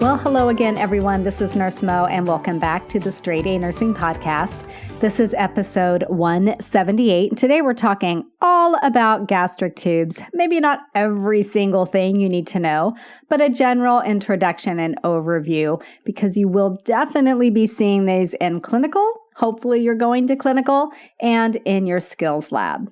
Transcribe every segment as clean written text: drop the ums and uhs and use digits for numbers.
Well, hello again, everyone. This is Nurse Mo, and welcome back to the Straight A Nursing Podcast. This is episode 178. Today we're talking all about gastric tubes. Maybe not every single thing you need to know, but a general introduction and overview, because you will definitely be seeing these in clinical. Hopefully you're going to clinical and in your skills lab.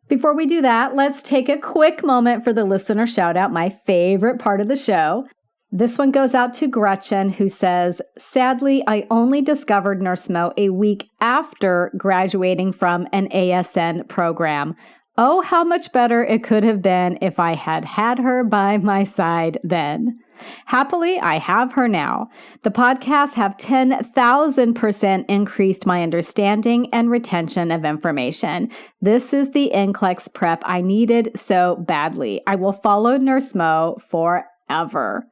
Before we do that, let's take a quick moment for the listener shout out, my favorite part of the show. This one goes out to Gretchen, who says, "Sadly, I only discovered Nurse Mo a week after graduating from an ASN program. Oh, how much better it could have been if I had had her by my side then. Happily, I have her now. The podcasts have 10,000% increased my understanding and retention of information. This is the NCLEX prep I needed so badly. I will follow Nurse Mo forever."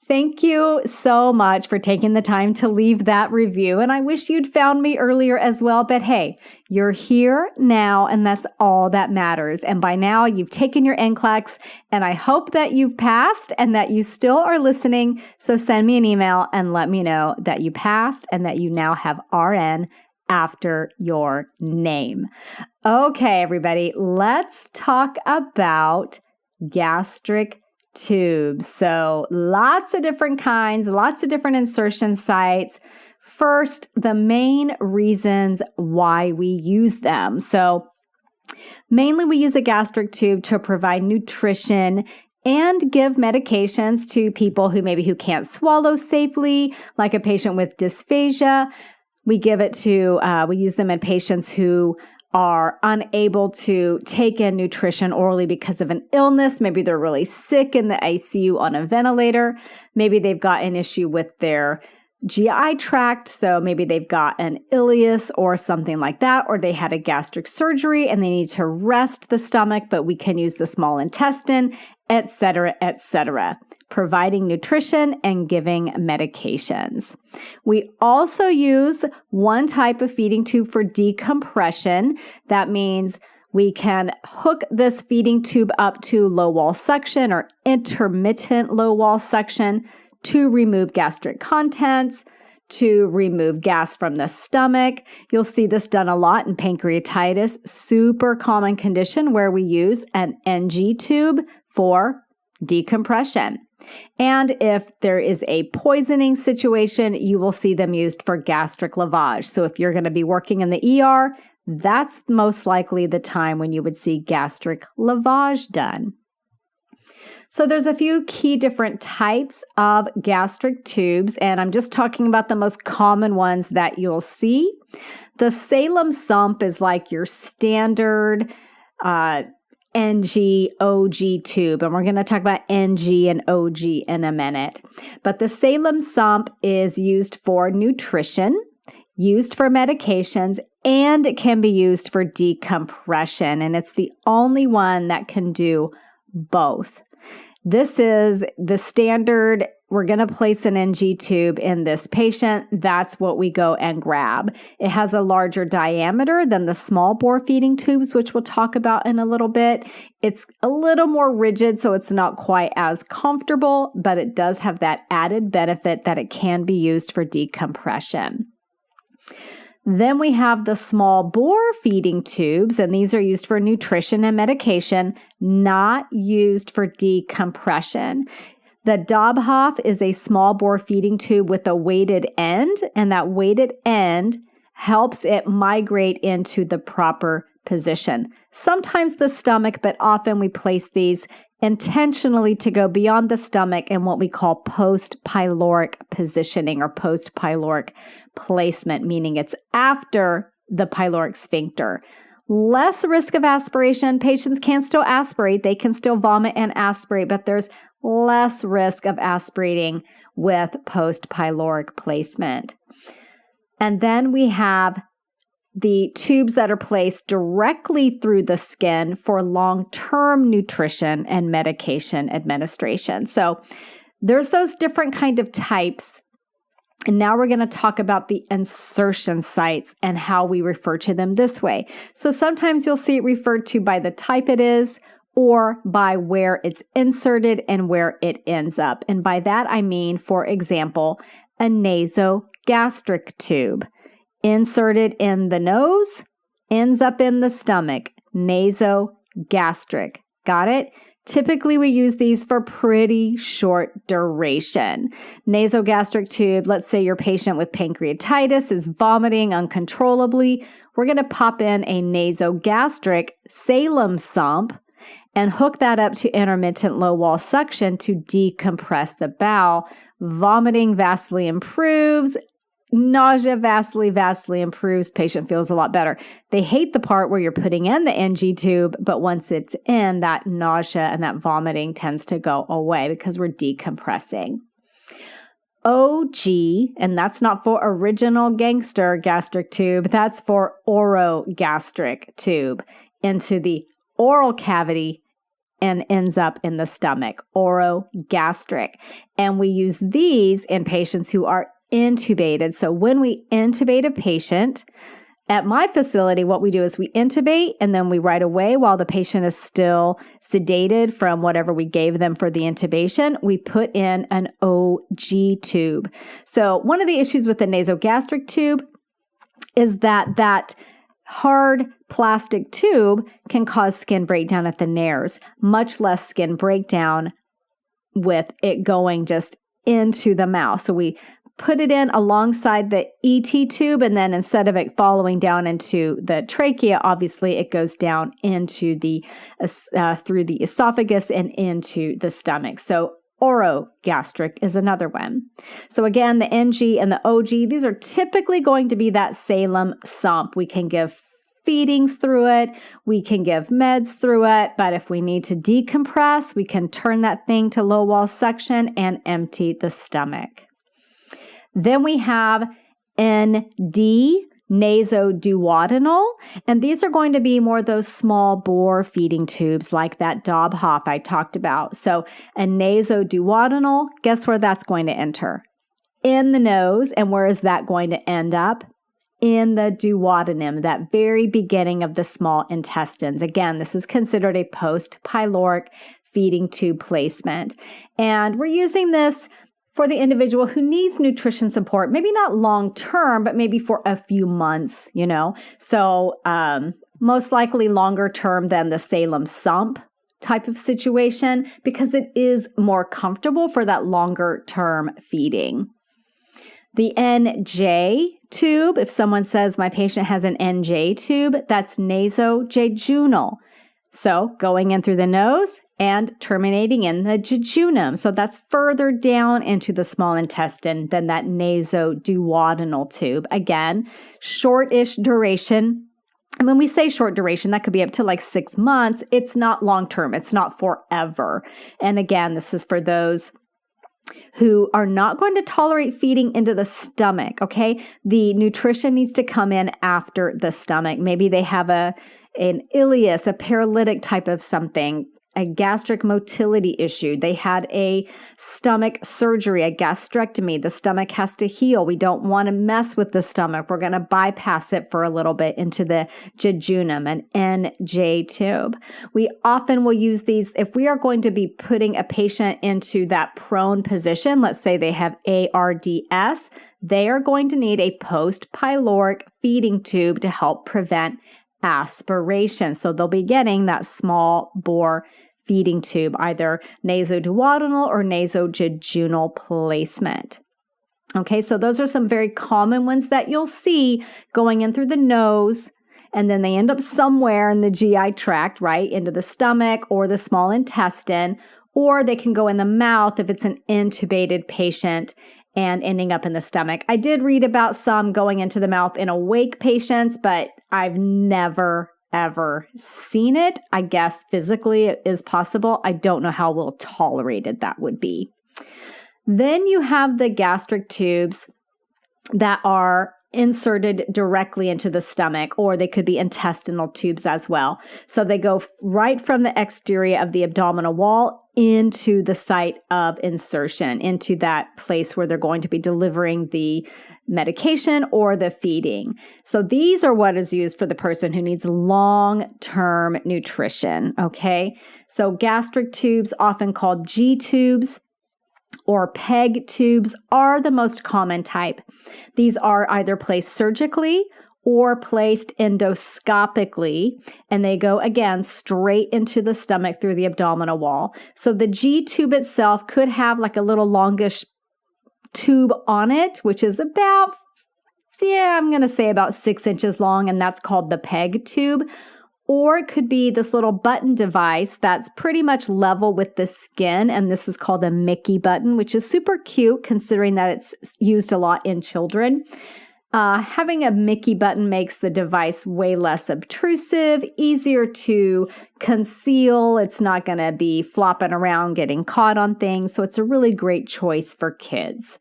Thank you so much for taking the time to leave that review. And I wish you'd found me earlier as well. But hey, you're here now, and that's all that matters. And by now, you've taken your NCLEX, and I hope that you've passed and that you still are listening. So send me an email and let me know that you passed and that you now have RN after your name. Okay, everybody, let's talk about gastric tubes. So lots of different kinds, lots of different insertion sites. First, the main reasons why we use them. So mainly we use a gastric tube to provide nutrition and give medications to people who can't swallow safely, like a patient with dysphagia. We use them in patients who are unable to take in nutrition orally because of an illness. Maybe they're really sick in the ICU on a ventilator. Maybe they've got an issue with their GI tract, so maybe they've got an ileus or something like that, or they had a gastric surgery and they need to rest the stomach, but we can use the small intestine, etc., etc., providing nutrition and giving medications. We also use one type of feeding tube for decompression. That means we can hook this feeding tube up to low wall suction or intermittent low wall suction to remove gastric contents, to remove gas from the stomach. You'll see this done a lot in pancreatitis, super common condition where we use an NG tube for decompression. And if there is a poisoning situation, you will see them used for gastric lavage. So if you're going to be working in the ER, that's most likely the time when you would see gastric lavage done. So there's a few key different types of gastric tubes, and I'm just talking about the most common ones that you'll see. The Salem sump is like your standard NG, OG tube, and we're going to talk about NG and OG in a minute. But the Salem sump is used for nutrition, used for medications, and it can be used for decompression, and it's the only one that can do both. This is the standard. We're going to place an NG tube in this patient. That's what we go and grab. It has a larger diameter than the small bore feeding tubes, which we'll talk about in a little bit. It's a little more rigid, so it's not quite as comfortable, but it does have that added benefit that it can be used for decompression. Then we have the small bore feeding tubes, and these are used for nutrition and medication, not used for decompression. The Dobhoff is a small bore feeding tube with a weighted end, and that weighted end helps it migrate into the proper position. Sometimes the stomach, but often we place these intentionally to go beyond the stomach in what we call post-pyloric positioning or post-pyloric placement, meaning it's after the pyloric sphincter. Less risk of aspiration. Patients can still aspirate. They can still vomit and aspirate, but there's less risk of aspirating with post-pyloric placement. And then we have the tubes that are placed directly through the skin for long-term nutrition and medication administration. So there's those different kind of types. And now we're going to talk about the insertion sites and how we refer to them this way. So sometimes you'll see it referred to by the type it is or by where it's inserted and where it ends up. And by that, I mean, for example, a nasogastric tube. Inserted in the nose, ends up in the stomach. Nasogastric. Got it? Typically, we use these for pretty short duration. Nasogastric tube, let's say your patient with pancreatitis is vomiting uncontrollably. We're going to pop in a nasogastric Salem sump and hook that up to intermittent low wall suction to decompress the bowel. Vomiting vastly improves. Nausea vastly improves. Patient feels a lot better. They hate the part where you're putting in the NG tube, but once it's in, that nausea and that vomiting tends to go away because we're decompressing. OG, and that's not for original gangster gastric tube, that's for orogastric tube, into the oral cavity and ends up in the stomach, orogastric. And we use these in patients who are intubated. So when we intubate a patient, at my facility, what we do is we intubate and then we right away, while the patient is still sedated from whatever we gave them for the intubation, we put in an OG tube. So one of the issues with the nasogastric tube is that hard plastic tube can cause skin breakdown at the nares, much less skin breakdown with it going just into the mouth. So we put it in alongside the ET tube, and then instead of it following down into the trachea, obviously it goes down into the through the esophagus and into the stomach. So orogastric is another one. So again, the NG and the OG, these are typically going to be that Salem sump. We can give feedings through it, we can give meds through it, but if we need to decompress, we can turn that thing to low wall suction and empty the stomach. Then we have ND, nasoduodenal, and these are going to be more those small bore feeding tubes like that Dobhoff I talked about. So a nasoduodenal, guess where that's going to enter? In the nose. And where is that going to end up? In the duodenum, that very beginning of the small intestines. Again, this is considered a post-pyloric feeding tube placement. And we're using this for the individual who needs nutrition support, maybe not long term, but maybe for a few months, So most likely longer term than the Salem sump type of situation, because it is more comfortable for that longer term feeding. The NJ tube, if someone says my patient has an NJ tube, that's nasojejunal. So going in through the nose and terminating in the jejunum. So that's further down into the small intestine than that nasoduodenal tube. Again, shortish duration. And when we say short duration, that could be up to like 6 months. It's not long term. It's not forever. And again, this is for those who are not going to tolerate feeding into the stomach, okay? The nutrition needs to come in after the stomach. Maybe they have an ileus, a paralytic type of something, a gastric motility issue. They had a stomach surgery, a gastrectomy. The stomach has to heal. We don't want to mess with the stomach. We're going to bypass it for a little bit into the jejunum, an NJ tube. We often will use these if we are going to be putting a patient into that prone position. Let's say they have ARDS. They are going to need a post-pyloric feeding tube to help prevent aspiration. So they'll be getting that small bore feeding tube, either nasoduodenal or nasojejunal placement. Okay, so those are some very common ones that you'll see going in through the nose, and then they end up somewhere in the GI tract, right, into the stomach or the small intestine, or they can go in the mouth if it's an intubated patient and ending up in the stomach. I did read about some going into the mouth in awake patients, but I've never, ever seen it. I guess physically it is possible. I don't know how well tolerated that would be. Then you have the gastric tubes that are inserted directly into the stomach, or they could be intestinal tubes as well. So they go right from the exterior of the abdominal wall into the site of insertion, into that place where they're going to be delivering the medication or the feeding. So these are what is used for the person who needs long-term nutrition, okay? So gastric tubes, often called G tubes, or PEG tubes, are the most common type. These are either placed surgically or placed endoscopically, and they go, again, straight into the stomach through the abdominal wall. So the G tube itself could have like a little longish tube on it, which is about, I'm going to say about 6 inches long, and that's called the PEG tube. Or it could be this little button device that's pretty much level with the skin, and this is called a Mickey button, which is super cute considering that it's used a lot in children. Having a Mickey button makes the device way less obtrusive, easier to conceal. It's not going to be flopping around getting caught on things, so it's a really great choice for kids.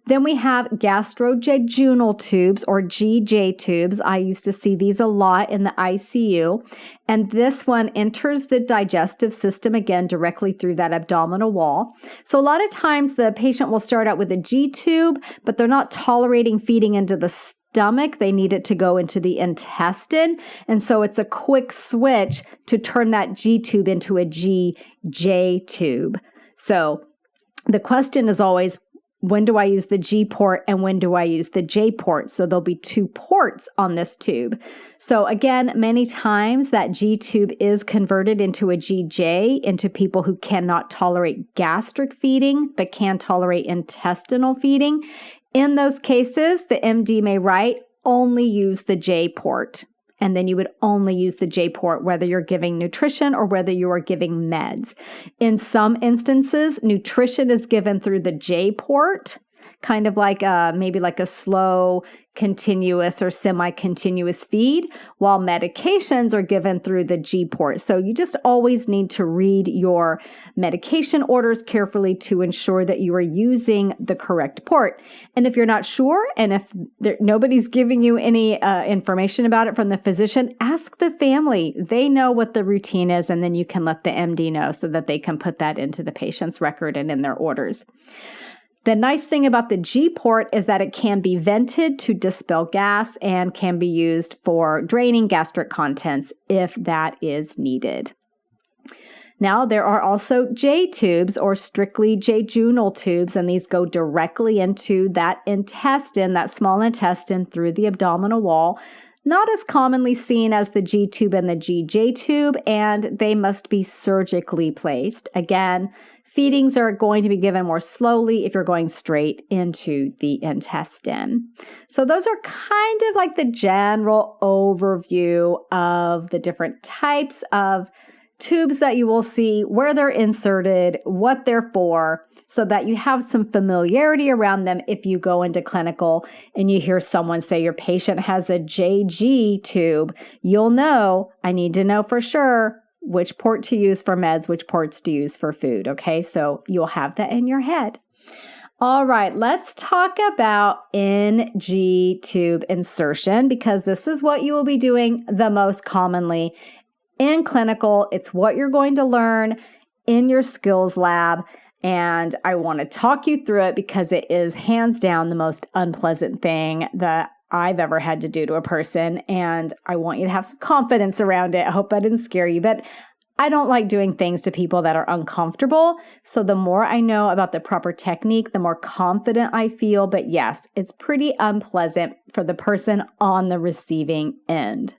Then we have gastrojejunal tubes, or GJ tubes. I used to see these a lot in the ICU. And this one enters the digestive system, again, directly through that abdominal wall. So a lot of times the patient will start out with a G tube, but they're not tolerating feeding into the stomach. They need it to go into the intestine. And so it's a quick switch to turn that G tube into a GJ tube. So the question is always, when do I use the G port and when do I use the J port? So there'll be 2 ports on this tube. So again, many times that G tube is converted into a GJ into people who cannot tolerate gastric feeding but can tolerate intestinal feeding. In those cases, the MD may write, only use the J port. And then you would only use the J port, whether you're giving nutrition or whether you are giving meds. In some instances, nutrition is given through the J port, kind of like maybe like a slow, continuous or semi-continuous feed, while medications are given through the G port. So you just always need to read your medication orders carefully to ensure that you are using the correct port. And if you're not sure, and if nobody's giving you any information about it from the physician, ask the family. They know what the routine is, and then you can let the MD know so that they can put that into the patient's record and in their orders. The nice thing about the G port is that it can be vented to dispel gas and can be used for draining gastric contents if that is needed. Now, there are also J tubes, or strictly jejunal tubes, and these go directly into that intestine, that small intestine, through the abdominal wall. Not as commonly seen as the G tube and the GJ tube, and they must be surgically placed. Again, feedings are going to be given more slowly if you're going straight into the intestine. So those are kind of like the general overview of the different types of tubes that you will see, where they're inserted, what they're for, so that you have some familiarity around them if you go into clinical and you hear someone say your patient has a JG tube. You'll know, I need to know for sure which port to use for meds, which ports to use for food, okay? So you'll have that in your head. All right, let's talk about NG tube insertion, because this is what you will be doing the most commonly in clinical. It's what you're going to learn in your skills lab, and I want to talk you through it because it is hands down the most unpleasant thing that I've ever had to do to a person, and I want you to have some confidence around it. I hope I didn't scare you, but I don't like doing things to people that are uncomfortable. So the more I know about the proper technique, the more confident I feel. But yes, it's pretty unpleasant for the person on the receiving end.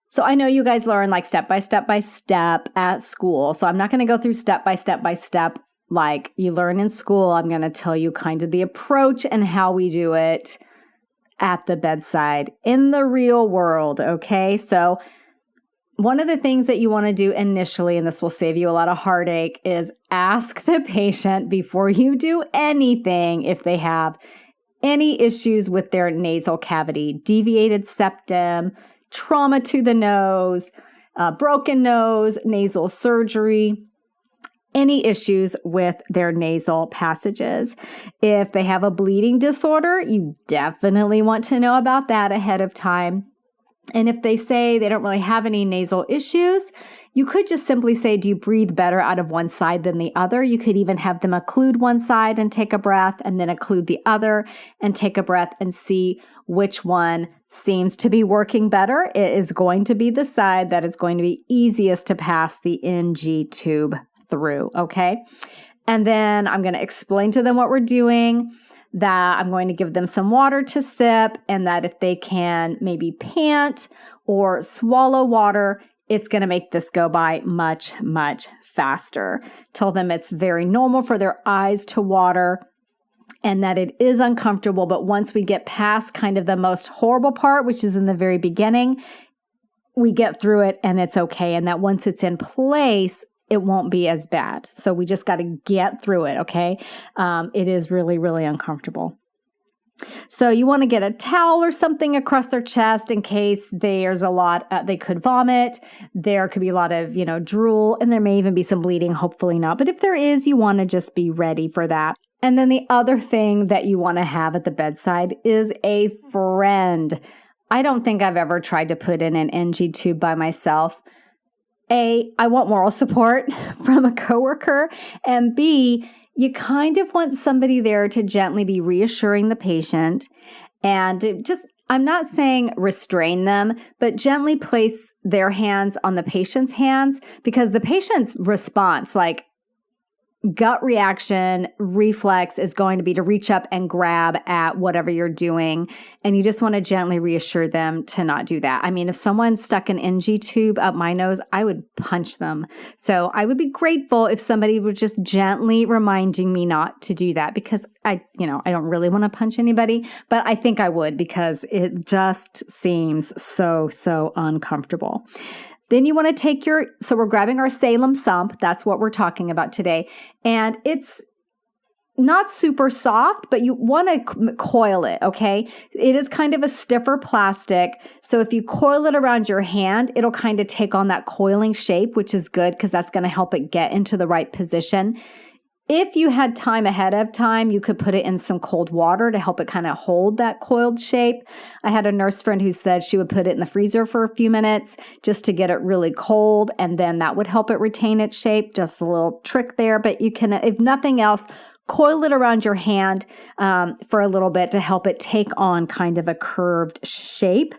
So I know you guys learn like step by step at school. So I'm not going to go through step by step like you learn in school. I'm going to tell you kind of the approach and how we do it at the bedside in the real world, okay? So one of the things that you want to do initially, and this will save you a lot of heartache, is ask the patient before you do anything if they have any issues with their nasal cavity, deviated septum, trauma to the nose, broken nose, nasal surgery. any issues with their nasal passages. If they have a bleeding disorder, you definitely want to know about that ahead of time. And if they say they don't really have any nasal issues, you could just simply say, do you breathe better out of one side than the other? You could even have them occlude one side and take a breath, and then occlude the other and take a breath, and see which one seems to be working better. It is going to be the side that is going to be easiest to pass the NG tube through, okay? And then I'm going to explain to them what we're doing, that I'm going to give them some water to sip, and that if they can maybe pant or swallow water, it's going to make this go by much, much faster. Tell them it's very normal for their eyes to water and that it is uncomfortable, but once we get past kind of the most horrible part, which is in the very beginning, we get through it and it's okay. And that once it's in place, it won't be as bad. So we just got to get through it, okay? It is really, really uncomfortable. So you want to get a towel or something across their chest in case there's a lot, they could vomit. There could be a lot of, drool, and there may even be some bleeding, hopefully not. But if there is, you want to just be ready for that. And then the other thing that you want to have at the bedside is a friend. I don't think I've ever tried to put in an NG tube by myself. A, I want moral support from a coworker, and B, you kind of want somebody there to gently be reassuring the patient and just, I'm not saying restrain them, but gently place their hands on the patient's hands, because the patient's response, like gut reaction, reflex, is going to be to reach up and grab at whatever you're doing. And you just want to gently reassure them to not do that. I mean, if someone stuck an NG tube up my nose, I would punch them. So I would be grateful if somebody was just gently reminding me not to do that, because I don't really want to punch anybody, but I think I would, because it just seems so uncomfortable. Then you want to take so we're grabbing our Salem sump. That's what we're talking about today. And it's not super soft, but you want to coil it, okay? It is kind of a stiffer plastic. So if you coil it around your hand, it'll kind of take on that coiling shape, which is good because that's going to help it get into the right position. If you had time ahead of time, you could put it in some cold water to help it kind of hold that coiled shape. I had a nurse friend who said she would put it in the freezer for a few minutes just to get it really cold, and then that would help it retain its shape. Just a little trick there, but you can, if nothing else, coil it around your hand for a little bit to help it take on kind of a curved shape.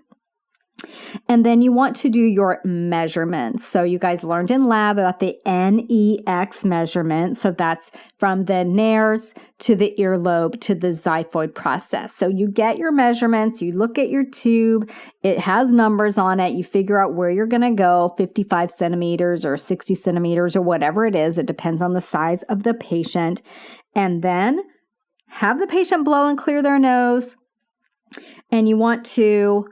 And then you want to do your measurements. So you guys learned in lab about the NEX measurement. So that's from the nares to the earlobe to the xiphoid process. So you get your measurements, you look at your tube, it has numbers on it, you figure out where you're going to go, 55 centimeters or 60 centimeters or whatever it is. It depends on the size of the patient. And then have the patient blow and clear their nose. And you want to...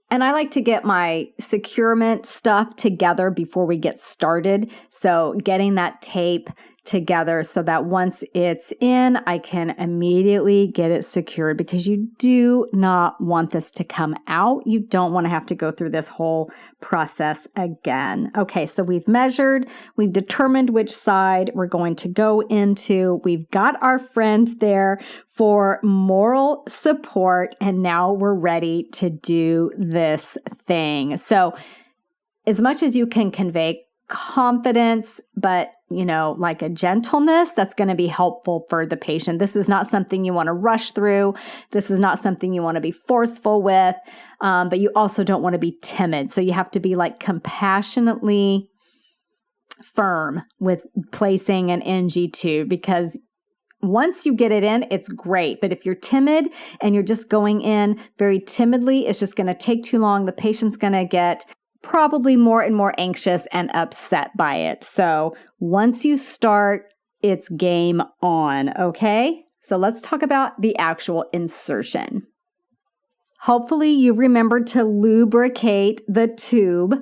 And I like to get my securement stuff together before we get started. So getting that tape together so that once it's in, I can immediately get it secured, because you do not want this to come out. You don't want to have to go through this whole process again. Okay, so we've measured, we've determined which side we're going to go into. We've got our friend there for moral support, and now we're ready to do this thing. So as much as you can convey confidence, but like a gentleness, that's going to be helpful for the patient. This is not something you want to rush through. This is not something you want to be forceful with, but you also don't want to be timid. So you have to be like compassionately firm with placing an NG tube, because once you get it in, it's great. But if you're timid and you're just going in very timidly, it's just going to take too long. The patient's going to get probably more and more anxious and upset by it. So once you start, it's game on, okay? So let's talk about the actual insertion. Hopefully you've remembered to lubricate the tube,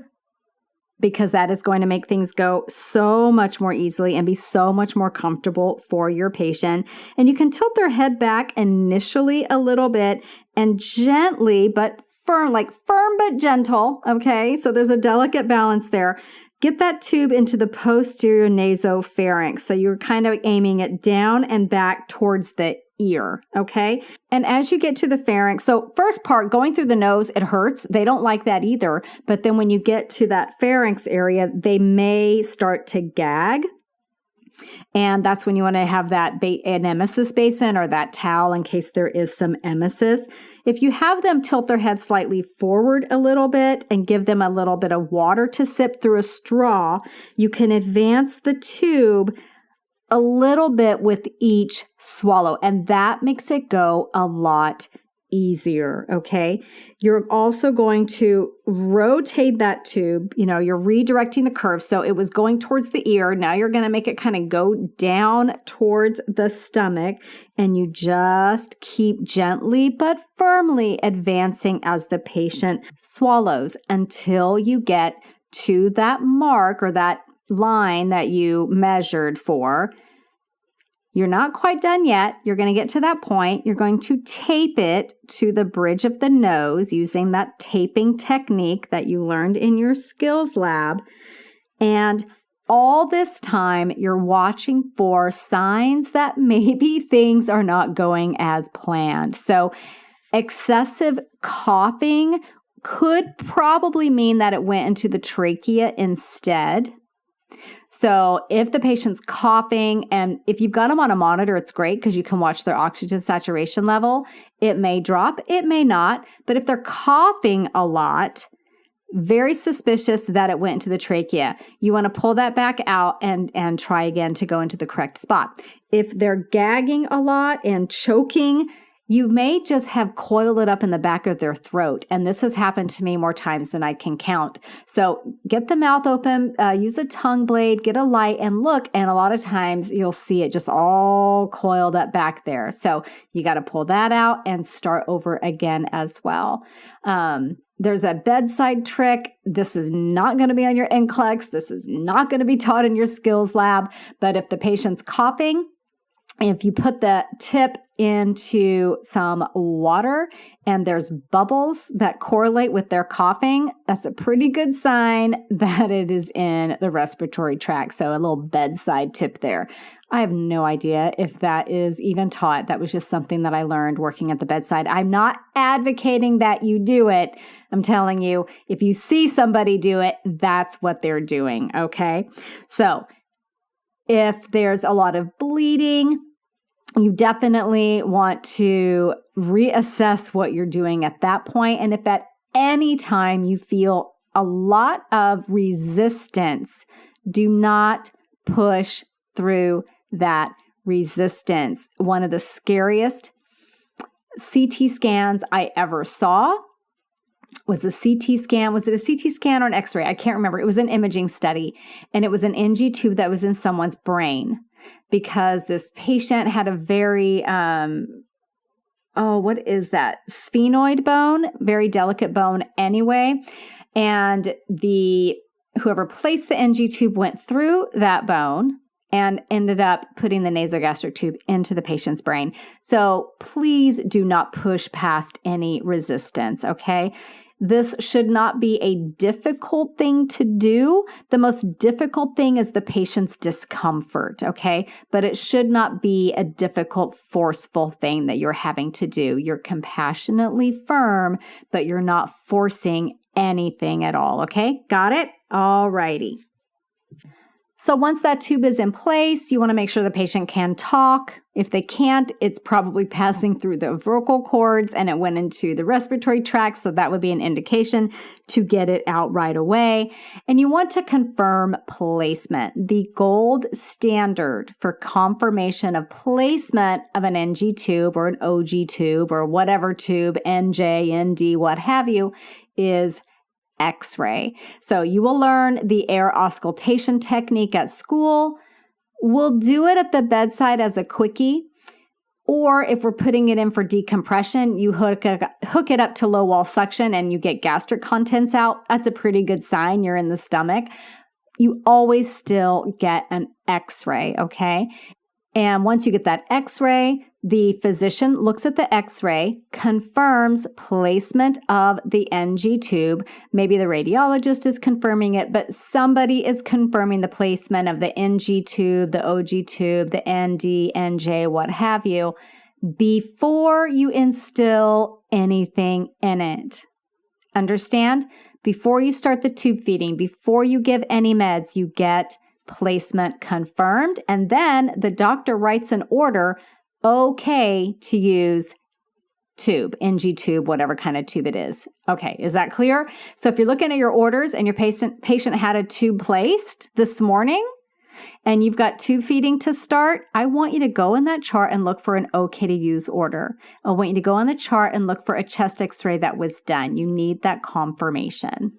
because that is going to make things go so much more easily and be so much more comfortable for your patient. And you can tilt their head back initially a little bit and gently but firm but gentle, okay? So there's a delicate balance there. get that tube into the posterior nasopharynx. So you're kind of aiming it down and back towards the ear, okay? And as you get to the pharynx, so first part, going through the nose, it hurts. They don't like that either. But then when you get to that pharynx area, they may start to gag. And that's when you want to have that an emesis basin or that towel in case there is some emesis. If you have them tilt their head slightly forward a little bit and give them a little bit of water to sip through a straw, you can advance the tube a little bit with each swallow, and that makes it go a lot easier, okay? You're also going to rotate that tube. You're redirecting the curve. So it was going towards the ear. Now you're going to make it kind of go down towards the stomach, and you just keep gently but firmly advancing as the patient swallows until you get to that mark or that line that you measured for. You're not quite done yet. You're going to get to that point. You're going to tape it to the bridge of the nose using that taping technique that you learned in your skills lab. And all this time, you're watching for signs that maybe things are not going as planned. So excessive coughing could probably mean that it went into the trachea instead. So if the patient's coughing, and if you've got them on a monitor, it's great because you can watch their oxygen saturation level. It may drop, it may not. But if they're coughing a lot, very suspicious that it went into the trachea. You want to pull that back out and try again to go into the correct spot. If they're gagging a lot and choking, you may just have coiled it up in the back of their throat. And this has happened to me more times than I can count. So get the mouth open, use a tongue blade, get a light and look. And a lot of times you'll see it just all coiled up back there. So you got to pull that out and start over again as well. There's a bedside trick. This is not going to be on your NCLEX. This is not going to be taught in your skills lab. But if the patient's coughing, if you put the tip into some water and there's bubbles that correlate with their coughing, that's a pretty good sign that it is in the respiratory tract. So a little bedside tip there. I have no idea if that is even taught. That was just something that I learned working at the bedside. I'm not advocating that you do it. I'm telling you, if you see somebody do it, that's what they're doing, okay? So if there's a lot of bleeding, you definitely want to reassess what you're doing at that point. And if at any time you feel a lot of resistance, do not push through that resistance. One of the scariest CT scans I ever saw was a CT scan. Was it a CT scan or an X-ray? I can't remember. It was an imaging study, and it was an NG tube that was in someone's brain because this patient had a very, what is that? Sphenoid bone, very delicate bone anyway. And whoever placed the NG tube went through that bone and ended up putting the nasogastric tube into the patient's brain. So please do not push past any resistance, okay? This should not be a difficult thing to do. The most difficult thing is the patient's discomfort, okay? But it should not be a difficult, forceful thing that you're having to do. You're compassionately firm, but you're not forcing anything at all, okay? Got it? All righty. So once that tube is in place, you want to make sure the patient can talk. If they can't, it's probably passing through the vocal cords and it went into the respiratory tract, so that would be an indication to get it out right away. And you want to confirm placement. The gold standard for confirmation of placement of an NG tube or an OG tube or whatever tube, NJ, ND, what have you, is X-ray. So you will learn the air auscultation technique at school. We'll do it at the bedside as a quickie, or if we're putting it in for decompression, you hook it up to low wall suction and you get gastric contents out. That's a pretty good sign you're in the stomach. You always still get an X-ray, okay? And once you get that x-ray, the physician looks at the x-ray, confirms placement of the NG tube. Maybe the radiologist is confirming it, but somebody is confirming the placement of the NG tube, the OG tube, the ND, NJ, what have you, before you instill anything in it. Understand? Before you start the tube feeding, before you give any meds, you get placement confirmed, and then the doctor writes an order, okay to use tube, NG tube, whatever kind of tube it is. Okay, is that clear? So if you're looking at your orders and your patient had a tube placed this morning and you've got tube feeding to start, I want you to go in that chart and look for an okay to use order. I want you to go on the chart and look for a chest x-ray that was done. You need that confirmation.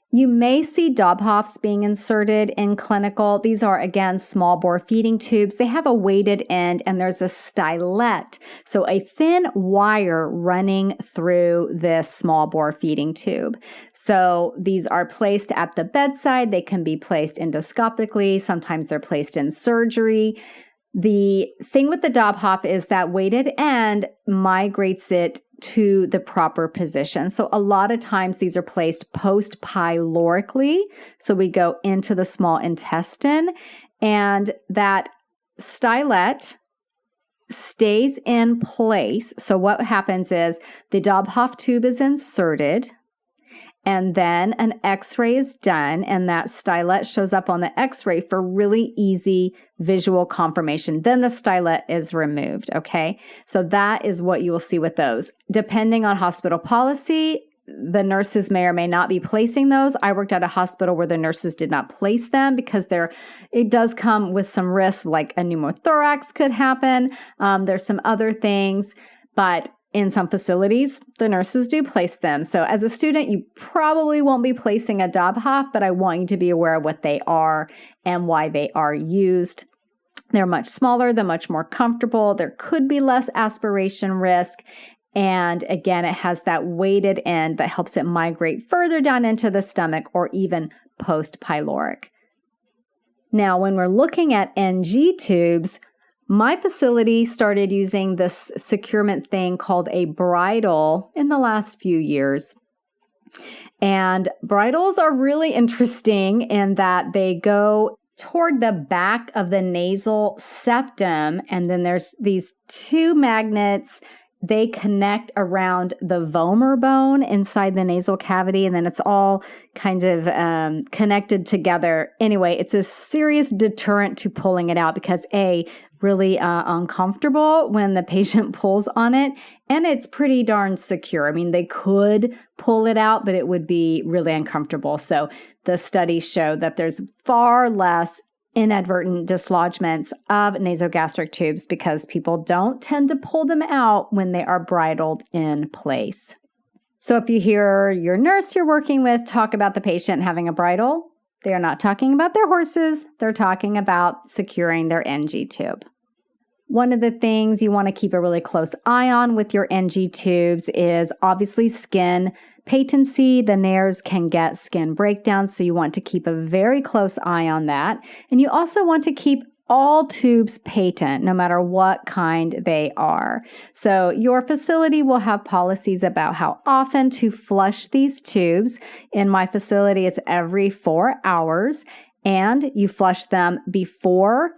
You may see Dobhoffs being inserted in clinical. These are, again, small bore feeding tubes. They have a weighted end and there's a stylet, so a thin wire running through this small bore feeding tube. So these are placed at the bedside. They can be placed endoscopically. Sometimes they're placed in surgery. The thing with the Dobhoff is that weighted end migrates it to the proper position. So a lot of times these are placed post-pylorically. So we go into the small intestine and that stylet stays in place. So what happens is the Dobhoff tube is inserted and then an x-ray is done and that stylet shows up on the x-ray for really easy visual confirmation. Then the stylet is removed, okay? So that is what you will see with those. Depending on hospital policy, the nurses may or may not be placing those. I worked at a hospital where the nurses did not place them because it does come with some risks, like a pneumothorax could happen. There's some other things, but in some facilities, the nurses do place them. So as a student, you probably won't be placing a Dobhoff, but I want you to be aware of what they are and why they are used. They're much smaller, they're much more comfortable. There could be less aspiration risk. And again, it has that weighted end that helps it migrate further down into the stomach or even post-pyloric. Now, when we're looking at NG tubes, my facility started using this securement thing called a bridle in the last few years. And bridles are really interesting in that they go toward the back of the nasal septum, and then there's these two magnets. They connect around the vomer bone inside the nasal cavity, and then it's all kind of connected together. Anyway, it's a serious deterrent to pulling it out because really uncomfortable when the patient pulls on it, and it's pretty darn secure. I mean, they could pull it out, but it would be really uncomfortable. So the studies show that there's far less inadvertent dislodgements of nasogastric tubes because people don't tend to pull them out when they are bridled in place. So if you hear your nurse you're working with talk about the patient having a bridle, they are not talking about their horses. They're talking about securing their NG tube. One of the things you want to keep a really close eye on with your NG tubes is obviously skin patency. The nares can get skin breakdown, so you want to keep a very close eye on that. And you also want to keep all tubes patent, no matter what kind they are. So your facility will have policies about how often to flush these tubes. In my facility, it's every 4 hours, and you flush them before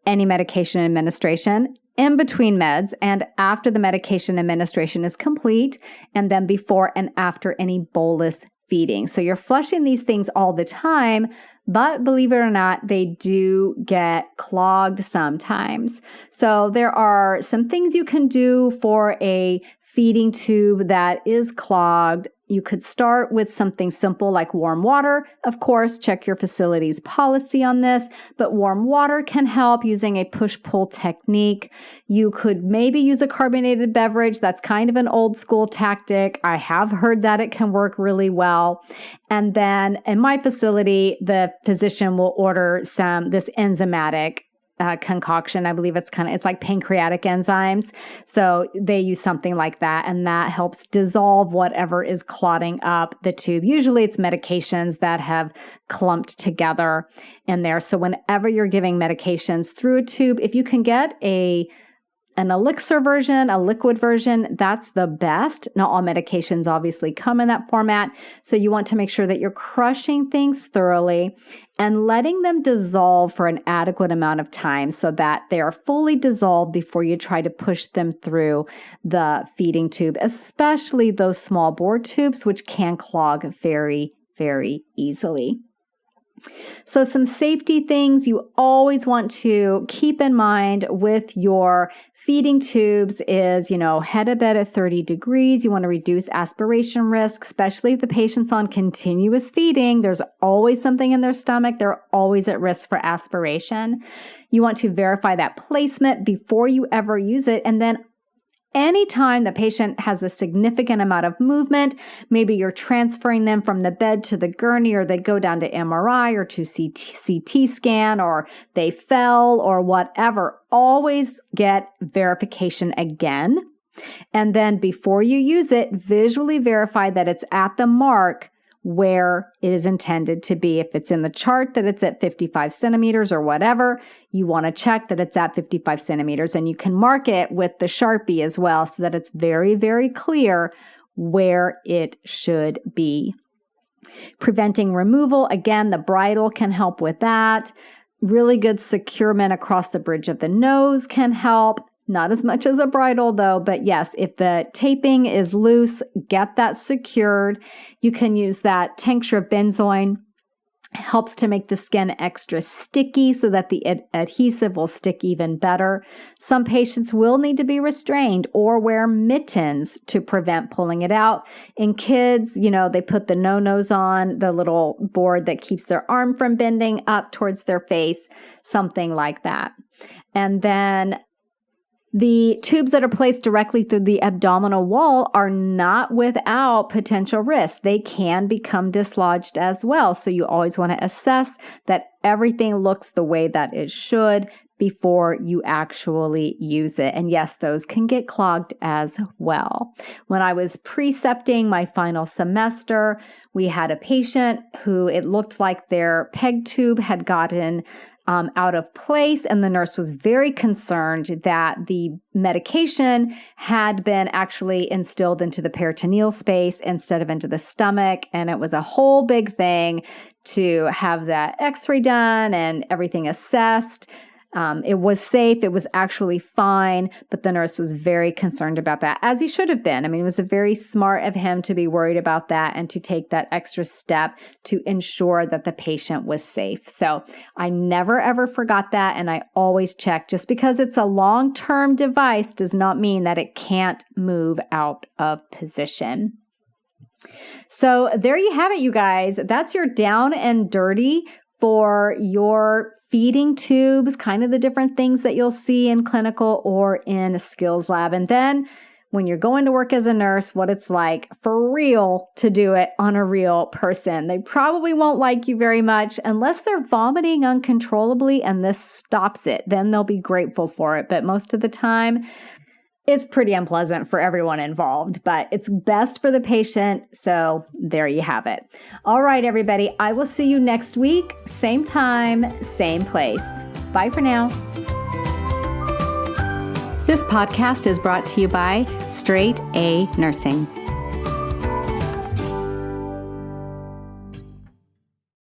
any medication administration, in between meds, and after the medication administration is complete, and then before and after any bolus feeding. So you're flushing these things all the time, but believe it or not, they do get clogged sometimes. So there are some things you can do for a feeding tube that is clogged. You could start with something simple like warm water. Of course, check your facility's policy on this, but warm water can help using a push-pull technique. You could maybe use a carbonated beverage. That's kind of an old school tactic. I have heard that it can work really well. And then in my facility, the physician will order this enzymatic concoction. I believe it's like pancreatic enzymes. So they use something like that, and that helps dissolve whatever is clotting up the tube. Usually it's medications that have clumped together in there. So whenever you're giving medications through a tube, if you can get an elixir version, a liquid version, that's the best. Not all medications obviously come in that format. So you want to make sure that you're crushing things thoroughly and letting them dissolve for an adequate amount of time so that they are fully dissolved before you try to push them through the feeding tube, especially those small bore tubes, which can clog very, very easily. So some safety things you always want to keep in mind with your feeding tubes is, head to bed at 30 degrees. You want to reduce aspiration risk, especially if the patient's on continuous feeding. There's always something in their stomach. They're always at risk for aspiration. You want to verify that placement before you ever use it. And then anytime the patient has a significant amount of movement, maybe you're transferring them from the bed to the gurney, or they go down to MRI or to CT scan, or they fell or whatever, always get verification again. And then before you use it, visually verify that it's at the mark where it is intended to be. If it's in the chart that it's at 55 centimeters or whatever, you want to check that it's at 55 centimeters, and you can mark it with the Sharpie as well so that it's very, very clear where it should be. Preventing removal, again, the bridle can help with that. Really good securement across the bridge of the nose can help. Not as much as a bridle though, but yes, if the taping is loose, get that secured. You can use that tincture of benzoin. Helps to make the skin extra sticky so that the adhesive will stick even better. Some patients will need to be restrained or wear mittens to prevent pulling it out. In kids, they put the no-nos on, the little board that keeps their arm from bending up towards their face, something like that. And then the tubes that are placed directly through the abdominal wall are not without potential risks. They can become dislodged as well. So you always want to assess that everything looks the way that it should before you actually use it. And yes, those can get clogged as well. When I was precepting my final semester, we had a patient who it looked like their peg tube had gotten out of place, and the nurse was very concerned that the medication had been actually instilled into the peritoneal space instead of into the stomach, and it was a whole big thing to have that x-ray done and everything assessed. It was safe. It was actually fine, but the nurse was very concerned about that, as he should have been. I mean, it was very smart of him to be worried about that and to take that extra step to ensure that the patient was safe. So I never, ever forgot that, and I always check. Just because it's a long-term device does not mean that it can't move out of position. So there you have it, you guys. That's your down and dirty for your feeding tubes, kind of the different things that you'll see in clinical or in a skills lab. And then when you're going to work as a nurse, what it's like for real to do it on a real person. They probably won't like you very much unless they're vomiting uncontrollably and this stops it. Then they'll be grateful for it. But most of the time, it's pretty unpleasant for everyone involved, but it's best for the patient. So there you have it. All right, everybody. I will see you next week. Same time, same place. Bye for now. This podcast is brought to you by Straight A Nursing.